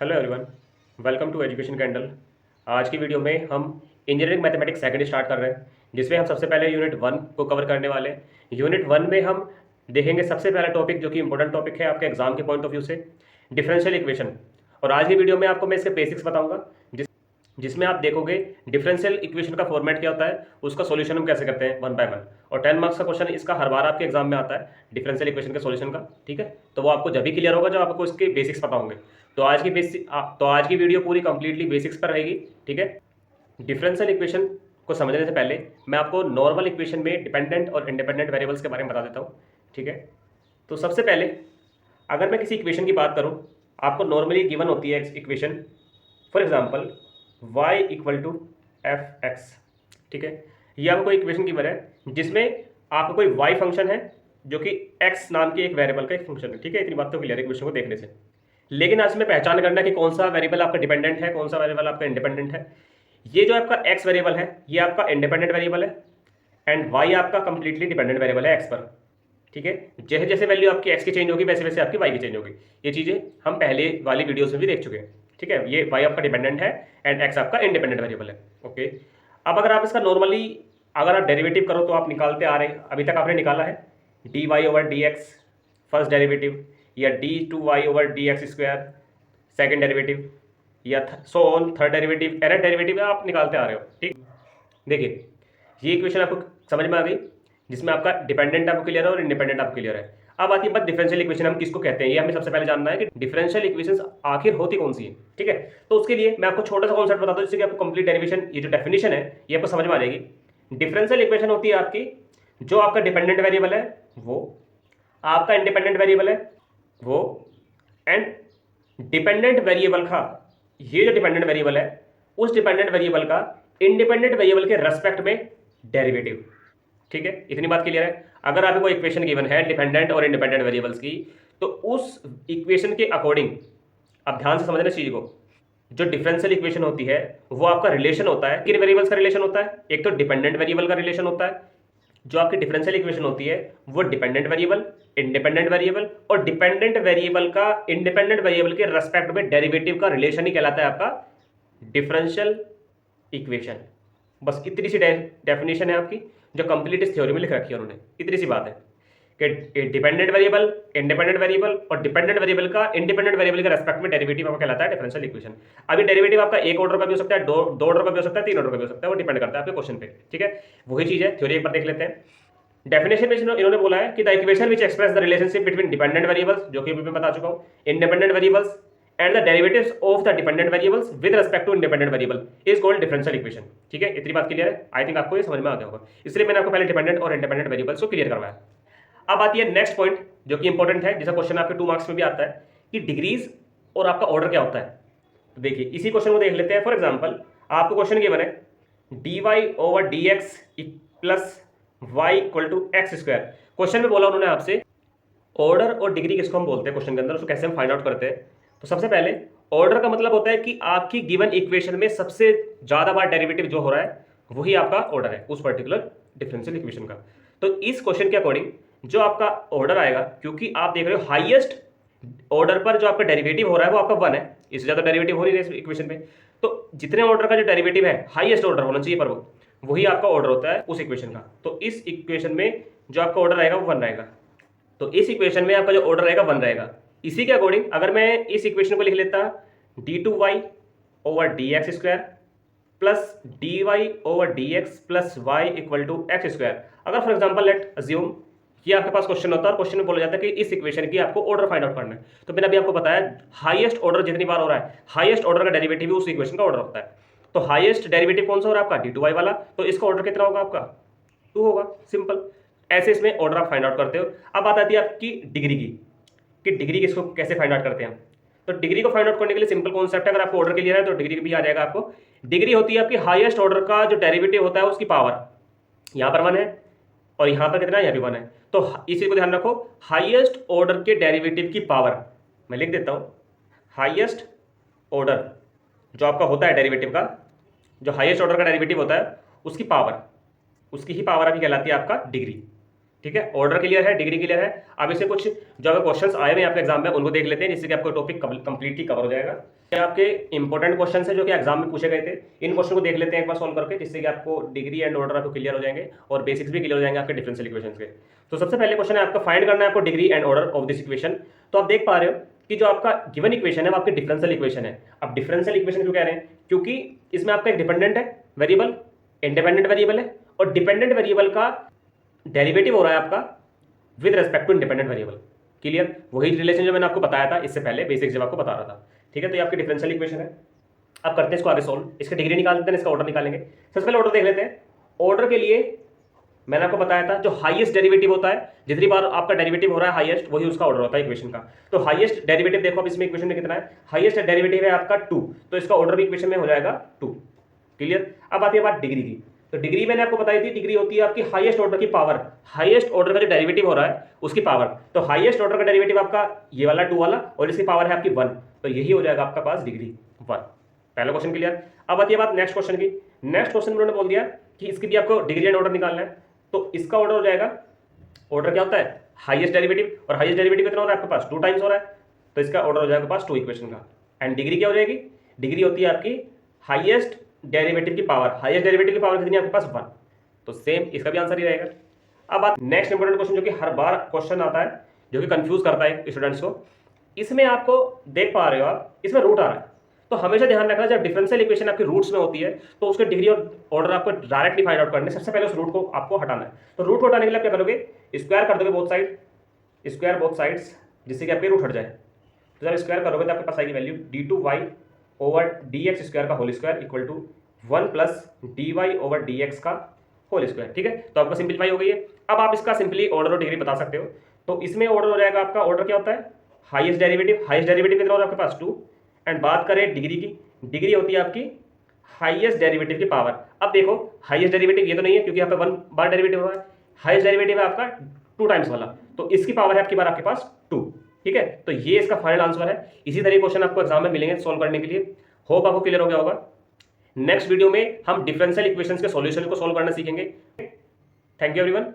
Hello everyone, welcome to education candle. आज की video में हम इंजीनियरिंग मैथमेटिक्स सेकंड स्टार्ट कर रहे हैं, जिसमें हम सबसे पहले यूनिट 1 को कवर करने वाले हैं। यूनिट 1 में हम देखेंगे सबसे पहला टॉपिक, जो कि इंपॉर्टेंट टॉपिक है आपके एग्जाम के पॉइंट ऑफ व्यू से, डिफरेंशियल इक्वेशन। और आज की वीडियो में आपको मैं इसके बेसिक्स बताऊंगा, जिसमें आप देखोगे डिफरेंशियल इक्वेशन का फॉर्मेट क्या होता है, उसका सॉल्यूशन हम कैसे करते हैं वन बाय वन। और 10 मार्क्स का क्वेश्चन इसका हर बार आपके एग्जाम में आता है, डिफरेंशियल इक्वेशन के सॉल्यूशन का। ठीक है, तो वो आपको जब भी क्लियर होगा जब आपको इसके बेसिक्स पता होंगे। तो आज की वीडियो पूरी कंप्लीटली बेसिक्स पर रहेगी। ठीक है, डिफरेंशियल इक्वेशन को समझने से पहले मैं आपको नॉर्मल इक्वेशन में डिपेंडेंट और इंडिपेंडेंट वेरिएबल्स के बारे में बता देता हूँ। ठीक है, तो सबसे पहले अगर मैं किसी इक्वेशन की बात करूँ, आपको नॉर्मली गिवन होती है equation, for example y equal to F X. ठीक है, ये आपको कोई इक्वेशन गिवन है जिसमें आपको कोई y फंक्शन है जो कि x नाम के एक वेरिएबल का एक फंक्शन है। ठीक है, इतनी बात तो क्लियर है इक्वेशन को देखने से। लेकिन आज में पहचान करना कि कौन सा वेरिएबल आपका डिपेंडेंट है, कौन सा वेरिएबल आपका इंडिपेंडेंट है। ये जो आपका x वेरिएबल है ये आपका इंडिपेंडेंट वेरिएबल है, एंड y आपका कंप्लीटली डिपेंडेंट वेरिएबल है x पर। ठीक है, जैसे जैसे वैल्यू आपकी x की चेंज होगी वैसे वैसे आपकी y की चेंज होगी। ये चीज़ें हम पहले वाली वीडियोस में भी देख चुके हैं। ठीक है, ये y आपका डिपेंडेंट है एंड x आपका इंडिपेंडेंट वेरिएबल है। ओके, अब अगर आप इसका नॉर्मली अगर आप डेरिवेटिव करो तो आप निकालते आ रहे हैं, अभी तक आपने निकाला है d y over d x first derivative, या d two y over d x square second derivative, या so on third derivative, error derivative आप निकालते आ रहे हो। ठीक, देखिए ये इक्वेशन आपको समझ में आ गई, जिसमें आपका डिपेंडेंट आपको क्लियर है और इंडिपेंडेंट आपको क्लियर है। अब आती है बात डिफरेंशियल इक्वेशन हम किसको कहते हैं, ये हमें सबसे पहले जानना है कि डिफरेंशियल इक्वेशंस आखिर होती कौन सी है। ठीक है, तो उसके लिए मैं आपको छोटा सा कॉन्सेप्ट बताता हूँ, जिससे कि आपको कंप्लीट डेरिवेशन, ये जो डेफिनेशन है ये आपको समझ में आ जाएगी। डिफरेंशियल इक्वेशन होती है आपकी, जो आपका डिपेंडेंट वेरिएबल है वो, आपका इंडिपेंडेंट वेरिएबल है वो, एंड डिपेंडेंट वेरिएबल का, ये जो डिपेंडेंट वेरिएबल है उस डिपेंडेंट वेरिएबल का इंडिपेंडेंट वेरिएबल के रेस्पेक्ट में डेरिवेटिव। ठीक है, इतनी बात क्लियर है। अगर आपको इक्वेशन गिवन है डिपेंडेंट और इंडिपेंडेंट वेरिएबल्स की, तो उस इक्वेशन के अकॉर्डिंग अब ध्यान से समझना चीज को, जो डिफरेंशियल इक्वेशन होती है वो आपका रिलेशन होता है, किन वेरिएबल्स का रिलेशन होता है, एक तो डिपेंडेंट वेरिएबल का रिलेशन होता है। जो आपकी डिफरेंशियल इक्वेशन होती है वो डिपेंडेंट वेरिएबल, इंडिपेंडेंट वेरिएबल और डिपेंडेंट वेरिएबल का इंडिपेंडेंट वेरिएबल के रेस्पेक्ट में डेरिवेटिव का रिलेशन ही कहलाता है आपका डिफरेंशियल इक्वेशन। बस इतनी सी डेफिनेशन है आपकी, जो कंप्लीट इस थ्योरी में लिख रखी है उन्होंने। इतनी सी बात है कि डिपेंडेंट वेरिएबल, इंडिपेंडेंट वेरिएबल और डिपेंडेंट वेरिएबल का इंडिपेंडेंट वेरिएबल के रेस्पेक्ट में डेरिवेटिव आपका कहलाता है डिफरेंशियल इक्वेशन। अभी डेरिवेटिव आपका एक ऑर्डर का भी हो सकता है, दो ऑर्डर का भी हो सकता है, तीन ऑर्डर का भी हो सकता है, वो डिपेंड करता है आपके क्वेश्चन पे। ठीक है, वही चीज है, थ्योरी एक बार देख लेते हैं। डेफिनेशन में इन्होंने बोला है कि the equation which express the relationship between dependent variables, जो कि मैं बता चुका हूं, independent variables and the derivatives of the dependent variables with respect to independent variable is called differential equation. ठीक है, इतनी बात क्लियर है, आई थिंक आपको ये समझ में आ गया होगा, इसलिए मैंने आपको पहले डिपेंडेंट और इंडिपेंडेंट वेरिएबल्स को क्लियर करवाया। अब आती है नेक्स्ट पॉइंट, जो कि इंपॉर्टेंट है, जिसका क्वेश्चन आपके 2 मार्क्स में भी आता है, कि डिग्रीज और आपका ऑर्डर क्या होता है। तो देखिए इसी क्वेश्चन को देख लेते हैं। फॉर एग्जांपल आपको क्वेश्चन गिवन है dy over dx plus y equal to x square. Question में बोला उन्होंने आपसे ऑर्डर और डिग्री किसको हम बोलते हैं क्वेश्चन के अंदर, उसको कैसे हम फाइंड आउट करते हैं। तो सबसे पहले ऑर्डर का मतलब होता है कि आपकी गिवन इक्वेशन में सबसे ज्यादा बार डेरिवेटिव जो हो रहा है वही आपका ऑर्डर है उस पर्टिकुलर डिफरेंशियल इक्वेशन का। तो इस क्वेश्चन के अकॉर्डिंग जो आपका ऑर्डर आएगा, क्योंकि आप देख रहे हो हाईएस्ट ऑर्डर पर जो आपका डेरिवेटिव हो रहा है वो आपका 1 है, इससे ज्यादा डेरिवेटिव हो नहीं रहा है इस इक्वेशन में। तो जितने ऑर्डर का जो डेरिवेटिव है हाईएस्ट ऑर्डर होना चाहिए पर वो वही आपका ऑर्डर होता है उस इक्वेशन का। तो इस इक्वेशन में जो आपका ऑर्डर आएगा वो 1 रहेगा। तो इस इक्वेशन में आपका जो ऑर्डर रहेगा 1 रहेगा। इसी के अकॉर्डिंग अगर मैं इस इक्वेशन को लिख लेता d2y over d x square plus dy over d x plus y equal to x square. अगर फॉर एग्जाम्पल लेट अज्यूम ये आपके पास क्वेश्चन होता है और क्वेश्चन में बोला जाता है कि इस इक्वेशन की आपको ऑर्डर फाइंड आउट करना है, तो मैंने अभी आपको बताया हाईएस्ट ऑर्डर जितनी बार हो रहा है हाईएस्ट ऑर्डर का डेरिवेटिव उस इक्वेशन का ऑर्डर होता है। तो हाईएस्ट डेरिवेटिव कौन सा हो रहा है आपका d2y वाला, तो इसका ऑर्डर कितना होगा आपका 2 होगा, सिंपल। ऐसे इसमें ऑर्डर आप फाइंड आउट करते हो। अब बात आती है आपकी डिग्री की, कि डिग्री किसको कैसे फाइंड आउट करते हैं हम। तो डिग्री को फाइंड आउट करने के लिए सिंपल कॉन्सेप्ट है, अगर आपको ऑर्डर क्लियर है तो डिग्री भी आ जाएगा आपको। डिग्री होती है आपकी हाईएस्ट ऑर्डर का जो डेरिवेटिव होता है उसकी पावर, यहाँ पर 1 है और यहाँ पर कितना है, यहाँ भी 1 है। तो इसी को ध्यान रखो, हाईएस्ट ऑर्डर के डेरिवेटिव की पावर, मैं लिख देता हूँ, हाईएस्ट ऑर्डर जो आपका होता है डेरिवेटिव का, जो हाईएस्ट ऑर्डर का डेरिवेटिव होता है उसकी पावर, उसकी ही पावर अभी कहलाती है आपका डिग्री। ठीक है, ऑर्डर क्लियर है, डिग्री क्लियर है। अब इसे कुछ जो अगर क्वेश्चंस आए हुए आपके एग्जाम में उनको देख लेते हैं, जिससे कि आपको टॉपिक कंप्लीटली कवर हो जाएगा। ये आपके इंपॉर्टेंट क्वेश्चन है जो कि एग्जाम में पूछे गए थे, इन क्वेश्चन को देख लेते हैं एक बार सॉल्व करके, जिससे कि आपको डिग्री एंड ऑर्डर आपको क्लियर हो जाएंगे और बेसिक्स भी क्लियर हो जाएंगे आपके डिफरेंशियल इक्वेशंस के। तो सबसे पहले क्वेश्चन है आपका, फाइंड करना है आपको degree and order of this equation. तो आप देख पा रहे हो कि जो आपका गिवन इक्वेशन है वो आपकी डिफरेंशियल इक्वेशन है। अब डिफरेंशियल इक्वेशन क्यों कह रहे हैं, क्योंकि इसमें आपका एक डिपेंडेंट है वेरिएबल, इंडिपेंडेंट वेरिएबल है, और डिपेंडेंट वेरिएबल का डेरिवेटिव हो रहा है आपका with respect to independent variable. Clear, वही रिलेशन जो मैंने आपको बताया था इससे पहले, बेसिक्स जब आपको बता रहा था। ठीक है, तो ये आपकी डिफरेंशियल इक्वेशन है। अब करते हैं इसको आगे सॉल्व, इसका डिग्री निकाल देते हैं, इसका ऑर्डर निकालेंगे। सबसे पहले ऑर्डर देख लेते हैं। ऑर्डर के लिए मैंने आपको बताया था जो हाईएस्ट डेरिवेटिव होता है, जितनी बार आपका डेरिवेटिव हो रहा है हाईएस्ट, वही उसका ऑर्डर होता है इक्वेशन का। तो हाईएस्ट डेरिवेटिव देखो अब इसमें इक्वेशन में कितना है, हाईएस्ट डेरिवेटिव है आपका 2, तो इसका ऑर्डर भी इक्वेशन में हो जाएगा 2। क्लियर, अब आती है बात डिग्री की। तो डिग्री मैंने आपको बताई थी, डिग्री होती है आपकी हाईएस्ट ऑर्डर की पावर, हाईएस्ट ऑर्डर का जो डेरिवेटिव हो रहा है उसकी पावर। तो हाईएस्ट ऑर्डर का डेरिवेटिव आपका ये वाला 2 वाला, और इसकी पावर है आपकी 1, तो यही हो जाएगा आपका पास डिग्री 1। पहला क्वेश्चन क्लियर। अब आती है बात नेक्स्ट क्वेश्चन की। नेक्स्ट क्वेश्चन में उन्होंने बोल दिया कि इसकी भी आपको डिग्री एंड ऑर्डर निकालना है। तो इसका ऑर्डर हो जाएगा, ऑर्डर क्या होता है, हाईएस्ट डेरिवेटिव, और हाईएस्ट डेरिवेटिव कितना हो रहा है आपके पास, 2 टाइम्स हो रहा है, तो इसका ऑर्डर हो जाएगा पास 2 इक्वेशन का। एंड डिग्री क्या हो जाएगी, डिग्री होती है आपकी हाईएस्ट डेरिवेटिव की पावर, हाईएस्ट डेरिवेटिव की पावर कितनी है आपके पास 1, तो सेम इसका भी आंसर ही रहेगा। अब बात नेक्स्ट इंपॉर्टेंट क्वेश्चन जो कि हर बार क्वेश्चन आता है, जो कि कंफ्यूज करता है स्टूडेंट्स को। इसमें आपको देख पा रहे हो आप, इसमें रूट आ रहा है, तो हमेशा ध्यान रखना जब डिफरेंशियल इक्वेशन आपकी रूट्स में होती है तो उसके डिग्री और ऑर्डर आपको डायरेक्टली फाइंड आउट करने, सबसे पहले उस रूट को आपको हटाना है। तो रूट को हटाने के लिए आप क्या करोगे, स्क्वायर कर दोगे both side, square both sides, जिससे कि आपके रूट हट जाए। तो जब स्क्वायर करोगे तो आपके पास आएगी value d2y over dx square का whole square equal to 1 plus dy over dx का होल स्क्वायर। ठीक है, तो आपका सिंप्लीफाई हो गई है। अब आप इसका सिंपली ऑर्डर और डिग्री बता सकते हो। तो इसमें ऑर्डर हो जाएगा आपका, ऑर्डर क्या होता है, हाईएस्ट डेरिवेटिव, हाईएस्ट डेरिवेटिव कितना हो रहा है आपके पास 2। एंड बात करें डिग्री की, डिग्री होती है आपकी हाईएस्ट डेरिवेटिव की पावर। अब देखो हाईएस्ट डेरिवेटिव ये तो नहीं है क्योंकि यहाँ पे 1 बार डेरिवेटिव हुआ है, हाईएस्ट डेरिवेटिव है आपका 2 टाइम्स वाला, तो इसकी पावर है आपकी बार आपके पास 2। ठीक है, तो ये इसका फाइनल आंसर है। इसी तरह क्वेश्चन आपको एग्जाम में मिलेंगे सॉल्व करने के लिए। होप आपको क्लियर हो गया होगा। नेक्स्ट वीडियो में हम डिफरेंशियल इक्वेशंस के सॉल्यूशन को सॉल्व करना सीखेंगे। Thank you everyone.